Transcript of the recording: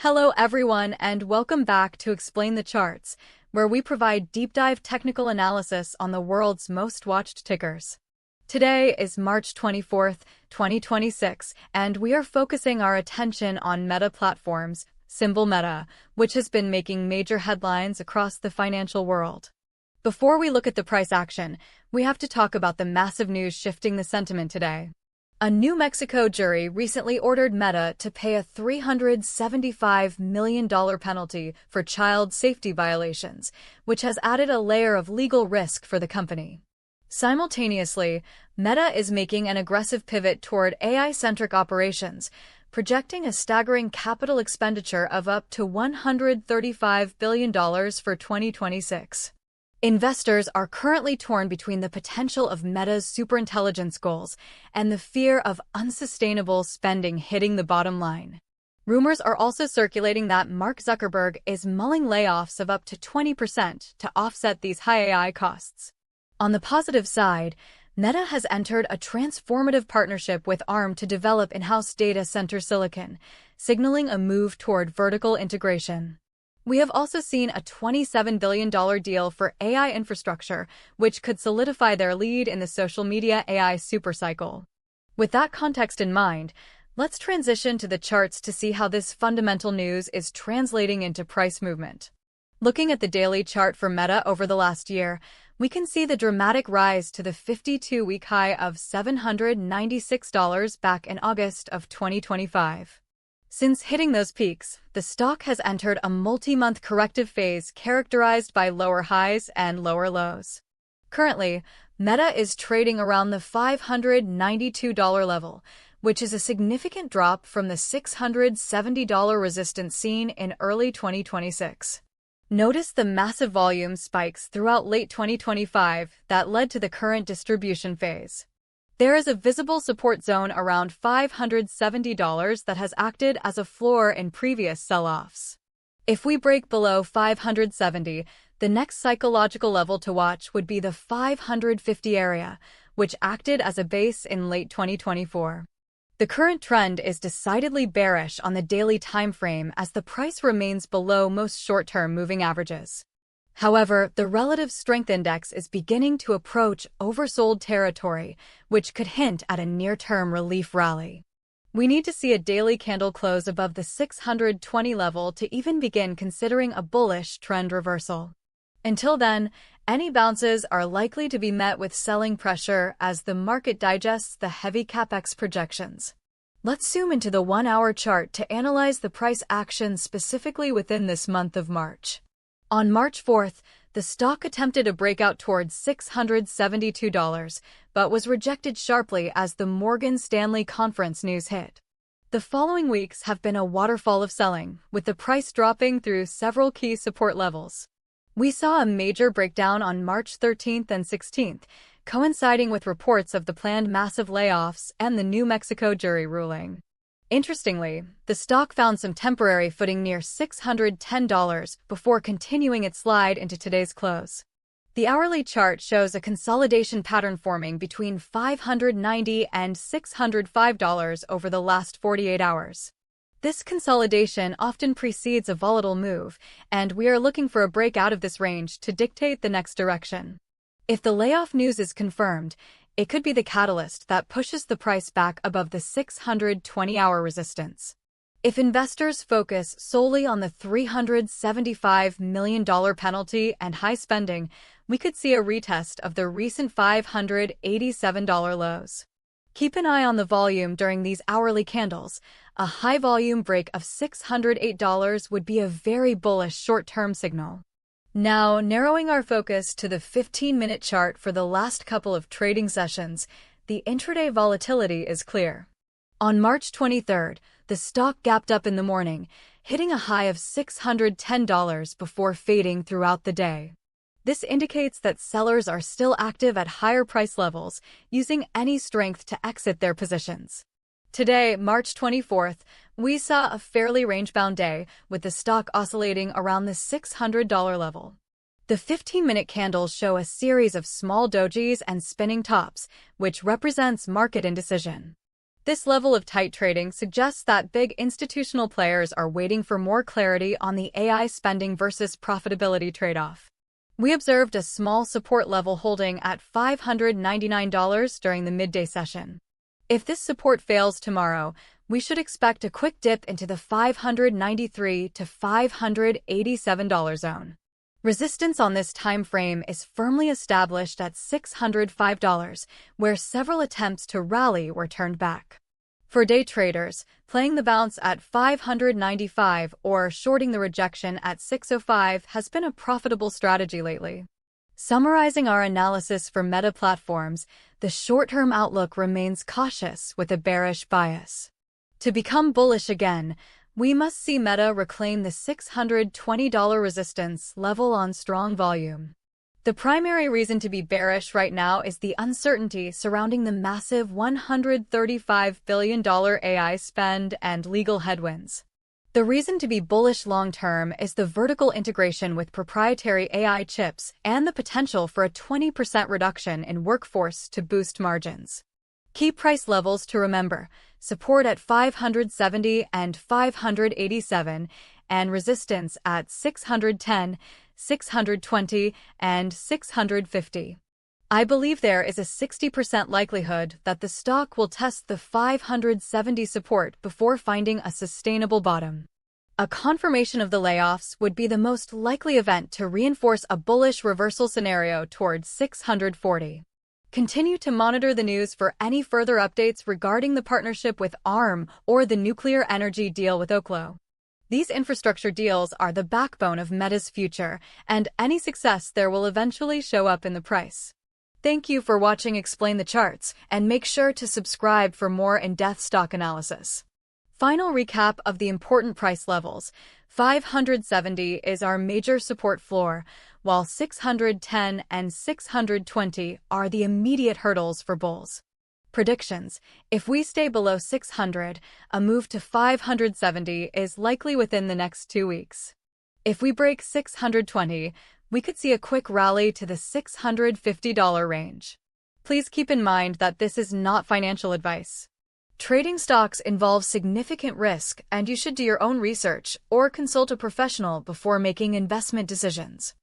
Hello everyone and welcome back to Explain the Charts, where we provide deep dive technical analysis on the world's most watched tickers. Today is March 24th, 2026, and we are focusing our attention on Meta Platforms, symbol Meta, which has been making major headlines across the financial world. Before we look at the price action, we have to talk about the massive news shifting the sentiment today. A New Mexico jury recently ordered Meta to pay a $375 million penalty for child safety violations, which has added a layer of legal risk for the company. Simultaneously, Meta is making an aggressive pivot toward AI-centric operations, projecting a staggering capital expenditure of up to $135 billion for 2026. Investors are currently torn between the potential of Meta's superintelligence goals and the fear of unsustainable spending hitting the bottom line. Rumors are also circulating that Mark Zuckerberg is mulling layoffs of up to 20% to offset these high AI costs. On the positive side, Meta has entered a transformative partnership with ARM to develop in-house data center silicon, signaling a move toward vertical integration. We have also seen a $27 billion deal for AI infrastructure, which could solidify their lead in the social media AI supercycle. With that context in mind, let's transition to the charts to see how this fundamental news is translating into price movement. Looking at the daily chart for Meta over the last year, we can see the dramatic rise to the 52-week high of $796 back in August of 2025. Since hitting those peaks, the stock has entered a multi-month corrective phase characterized by lower highs and lower lows. Currently, Meta is trading around the $592 level, which is a significant drop from the $670 resistance seen in early 2026. Notice the massive volume spikes throughout late 2025 that led to the current distribution phase. There is a visible support zone around $570 that has acted as a floor in previous sell-offs. If we break below 570, the next psychological level to watch would be the 550 area, which acted as a base in late 2024. The current trend is decidedly bearish on the daily time frame as the price remains below most short-term moving averages. However, the relative strength index is beginning to approach oversold territory, which could hint at a near-term relief rally. We need to see a daily candle close above the 620 level to even begin considering a bullish trend reversal. Until then, any bounces are likely to be met with selling pressure as the market digests the heavy CapEx projections. Let's zoom into the 1-hour chart to analyze the price action specifically within this month of March. On March 4th, the stock attempted a breakout towards $672, but was rejected sharply as the Morgan Stanley conference news hit. The following weeks have been a waterfall of selling, with the price dropping through several key support levels. We saw a major breakdown on March 13th and 16th, coinciding with reports of the planned massive layoffs and the New Mexico jury ruling. Interestingly, the stock found some temporary footing near $610 before continuing its slide into today's close. The hourly chart shows a consolidation pattern forming between $590 and $605 over the last 48 hours. This consolidation often precedes a volatile move, and we are looking for a break out of this range to dictate the next direction. If the layoff news is confirmed, it could be the catalyst that pushes the price back above the 620-hour resistance. If investors focus solely on the $375 million penalty and high spending, we could see a retest of the recent $587 lows. Keep an eye on the volume during these hourly candles. A high volume break of $608 would be a very bullish short-term signal. Now, narrowing our focus to the 15-minute chart for the last couple of trading sessions, the intraday volatility is clear. On March 23rd, the stock gapped up in the morning, hitting a high of $610 before fading throughout the day. This indicates that sellers are still active at higher price levels, using any strength to exit their positions. Today, March 24th, we saw a fairly range-bound day, with the stock oscillating around the $600 level. The 15-minute candles show a series of small dojis and spinning tops, which represents market indecision. This level of tight trading suggests that big institutional players are waiting for more clarity on the AI spending versus profitability trade-off. We observed a small support level holding at $599 during the midday session. If this support fails tomorrow, we should expect a quick dip into the $593 to $587 zone. Resistance on this time frame is firmly established at $605, where several attempts to rally were turned back. For day traders, playing the bounce at $595 or shorting the rejection at $605 has been a profitable strategy lately. Summarizing our analysis for Meta platforms, the short-term outlook remains cautious with a bearish bias. To become bullish again, we must see Meta reclaim the $620 resistance level on strong volume. The primary reason to be bearish right now is the uncertainty surrounding the massive $135 billion AI spend and legal headwinds. The reason to be bullish long-term is the vertical integration with proprietary AI chips and the potential for a 20% reduction in workforce to boost margins. Key price levels to remember: support at 570 and 587, and resistance at 610, 620, and 650. I believe there is a 60% likelihood that the stock will test the 570 support before finding a sustainable bottom. A confirmation of the layoffs would be the most likely event to reinforce a bullish reversal scenario towards 640. Continue to monitor the news for any further updates regarding the partnership with ARM or the nuclear energy deal with Oklo. These infrastructure deals are the backbone of Meta's future, and any success there will eventually show up in the price. Thank you for watching Explain the Charts, and make sure to subscribe for more in-depth stock analysis. Final recap of the important price levels: 570 is our major support floor, while 610 and 620 are the immediate hurdles for bulls. Predictions: if we stay below 600, a move to 570 is likely within the next 2 weeks. If we break 620, we could see a quick rally to the $650 range. Please keep in mind that this is not financial advice. Trading stocks involves significant risk, and you should do your own research or consult a professional before making investment decisions.